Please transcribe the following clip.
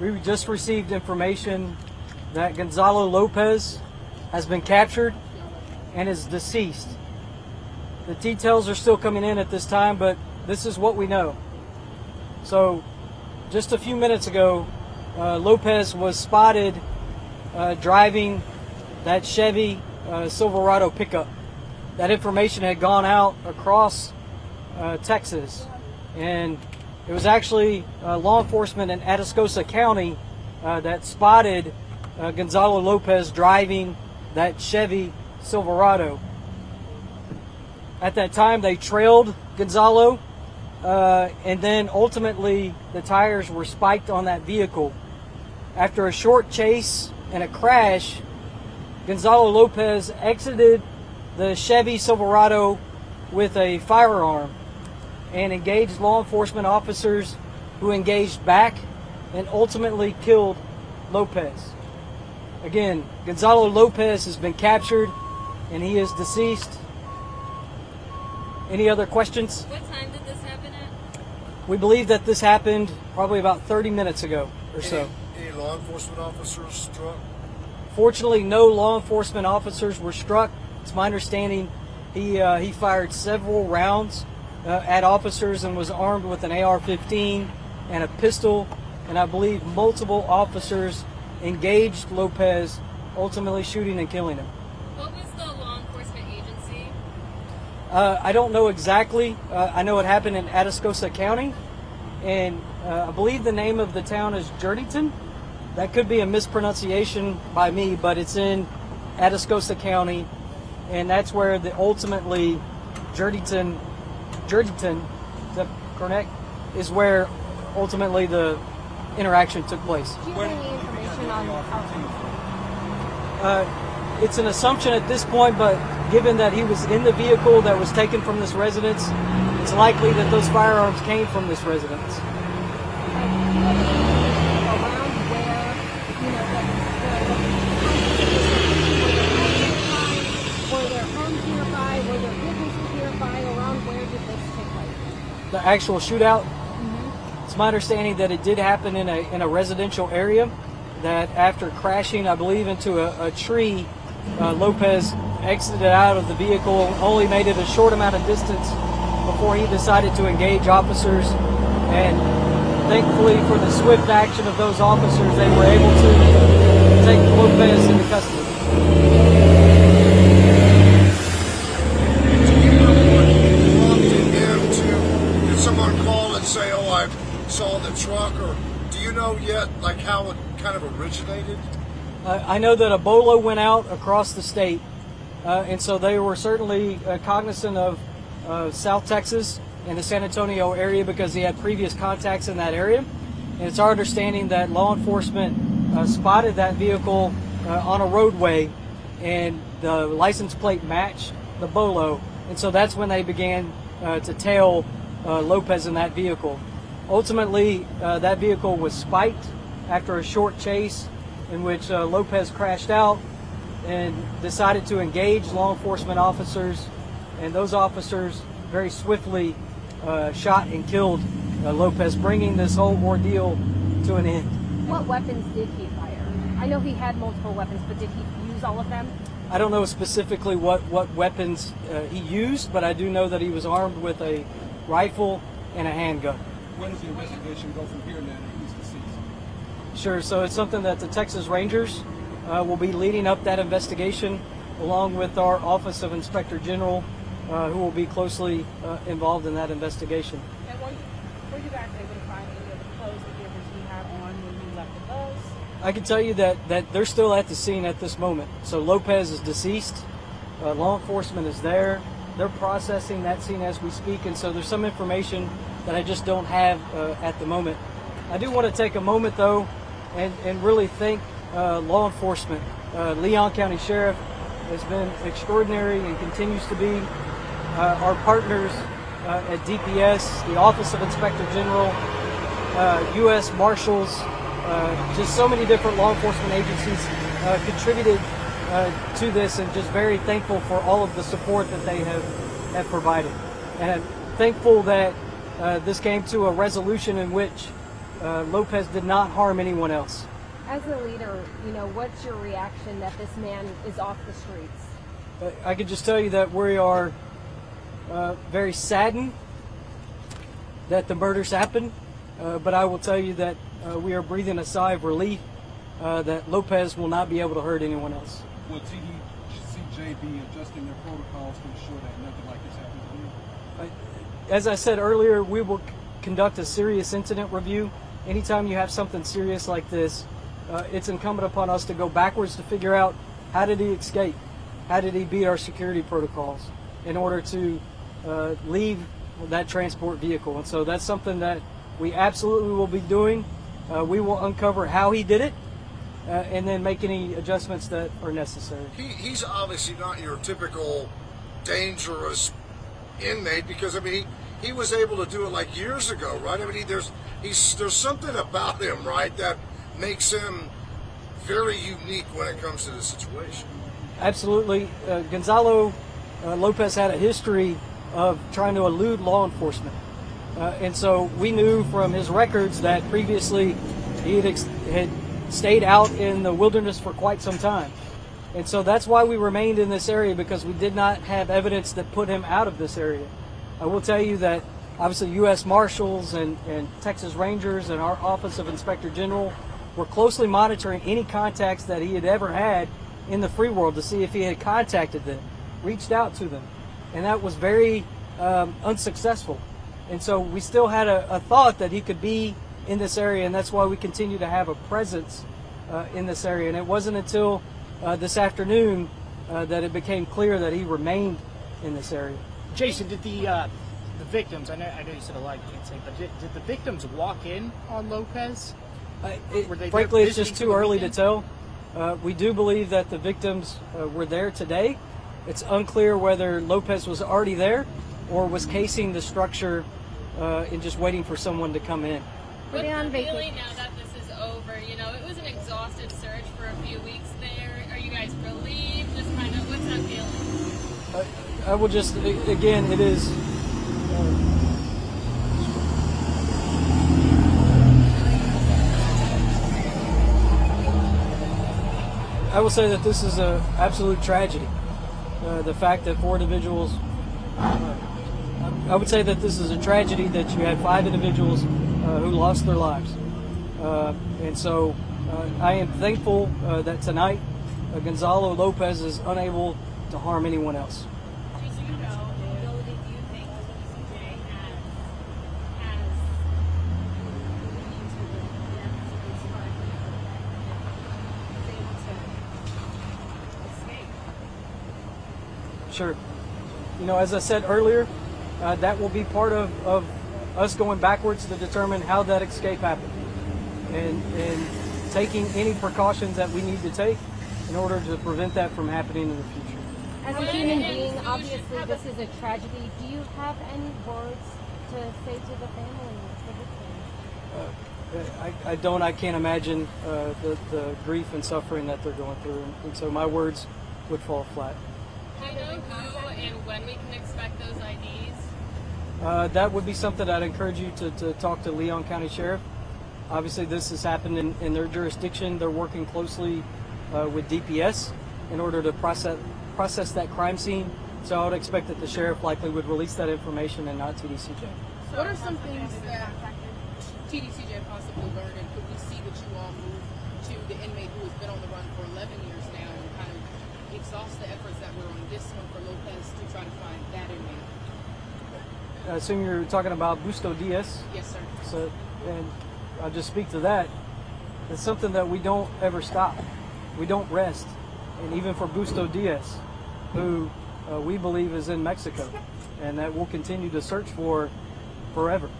We just received information that Gonzalo Lopez has been captured and is deceased. The details are still coming in at this time, but this is what we know. So just a few minutes ago, Lopez was spotted driving that Chevy Silverado pickup. That information had gone out across Texas, and it was actually law enforcement in Atascosa County that spotted Gonzalo Lopez driving that Chevy Silverado. At that time, they trailed Gonzalo, and then ultimately the tires were spiked on that vehicle. After a short chase and a crash, Gonzalo Lopez exited the Chevy Silverado with a firearm and engaged law enforcement officers who engaged back and ultimately killed Lopez. Again, Gonzalo Lopez has been captured and he is deceased. Any other questions? What time did this happen at? We believe that this happened probably about 30 minutes ago or so. Any law enforcement officers struck? Fortunately, no law enforcement officers were struck. It's my understanding he fired several rounds at officers and was armed with an AR-15 and a pistol, and I believe multiple officers engaged Lopez, ultimately shooting and killing him. What was the law enforcement agency? I don't know exactly. I know it happened in Atascosa County, and I believe the name of the town is Jerdington. That could be a mispronunciation by me, but it's in Atascosa County, and that's where ultimately Jerdington, is that correct? Is where ultimately the interaction took place. Do you have any information on how? It's an assumption at this point, but given that he was in the vehicle that was taken from this residence, it's likely that those firearms came from this residence. The actual shootout? It's my understanding that it did happen in a residential area, that after crashing, I believe, into a tree, Lopez exited out of the vehicle, only made it a short amount of distance before he decided to engage officers, and thankfully for the swift action of those officers, they were able to take Lopez into custody. Someone call and say, oh, I saw the truck, or do you know yet like how it kind of originated? I know that a bolo went out across the state, and so they were certainly cognizant of South Texas and the San Antonio area because he had previous contacts in that area. And it's our understanding that law enforcement spotted that vehicle on a roadway, and the license plate matched the bolo, and so that's when they began to tail Lopez in that vehicle. Ultimately, that vehicle was spiked after a short chase in which Lopez crashed out and decided to engage law enforcement officers, and those officers very swiftly shot and killed Lopez, bringing this whole ordeal to an end. What weapons did he fire? I know he had multiple weapons, but did he use all of them? I don't know specifically what weapons he used, but I do know that he was armed with a rifle and a handgun. Where does the investigation go from here now that he's deceased? Sure, so it's something that the Texas Rangers will be leading up that investigation, along with our Office of Inspector General, who will be closely involved in that investigation. And were you guys able to find any of the clothes that he had on when you left the bus? I can tell you that they're still at the scene at this moment. So Lopez is deceased. Law enforcement is there. They're processing that scene as we speak, and so there's some information that I just don't have at the moment. I do want to take a moment, though, and really thank law enforcement. Leon County Sheriff has been extraordinary and continues to be. Our partners at DPS, the Office of Inspector General, U.S. Marshals, just so many different law enforcement agencies contributed to this, and just very thankful for all of the support that they have provided. And I'm thankful that this came to a resolution in which Lopez did not harm anyone else. As a leader, what's your reaction that this man is off the streets? I could just tell you that we are very saddened that the murders happened, but I will tell you that we are breathing a sigh of relief that Lopez will not be able to hurt anyone else. Will TDCJ be adjusting their protocols to ensure that nothing like this happens again? As I said earlier, we will conduct a serious incident review. Anytime you have something serious like this, it's incumbent upon us to go backwards to figure out, how did he escape? How did he beat our security protocols in order to leave that transport vehicle? And so that's something that we absolutely will be doing. We will uncover how he did it and then make any adjustments that are necessary. He's obviously not your typical dangerous inmate, because I mean he was able to do it like years ago, right? I mean there's something about him, right, that makes him very unique when it comes to the situation. Absolutely. Gonzalo Lopez had a history of trying to elude law enforcement. And so we knew from his records that previously he had stayed out in the wilderness for quite some time. And so that's why we remained in this area, because we did not have evidence that put him out of this area. I will tell you that obviously U.S. Marshals and Texas Rangers and our Office of Inspector General were closely monitoring any contacts that he had ever had in the free world to see if he had contacted them, reached out to them. And that was very unsuccessful. And so we still had a thought that he could be in this area, and that's why we continue to have a presence in this area. And it wasn't until this afternoon that it became clear that he remained in this area. Jason, did the victims, I know you said a lot you can't say, but did the victims walk in on Lopez? Frankly, it's just too early to tell. We do believe that the victims were there today. It's unclear whether Lopez was already there or was casing the structure and just waiting for someone to come in. What's the feeling now that this is over? It was an exhaustive search for a few weeks there. Are you guys relieved? Just kind of, what's that feeling? I will just, again, it is... I will say that this is an absolute tragedy. The fact that 4 individuals, I would say that this is a tragedy that you had 5 individuals who lost their lives. And so I am thankful that tonight Gonzalo Lopez is unable to harm anyone else. Sure. As I said earlier, that will be part of us going backwards to determine how that escape happened and taking any precautions that we need to take in order to prevent that from happening in the future. As a human being, obviously this is a tragedy. Do you have any words to say to the family of the victims? I don't. I can't imagine the grief and suffering that they're going through, and so my words would fall flat. Do you know who and when we can expect those IDs? That would be something I'd encourage you to talk to Leon County Sheriff. Obviously, this has happened in their jurisdiction. They're working closely with DPS in order to process that crime scene. So I would expect that the sheriff likely would release that information and not TDCJ. What are some things that TDCJ possibly learned, and could we see that you all move to the inmate who has been on the run for 11 years now and kind of exhaust the efforts that were on this one for Lopez to try to find that inmate? I assume you're talking about Busto Diaz. Yes, sir. So, and I'll just speak to that. It's something that we don't ever stop. We don't rest. And even for Busto Diaz, who we believe is in Mexico, and that we'll continue to search for forever.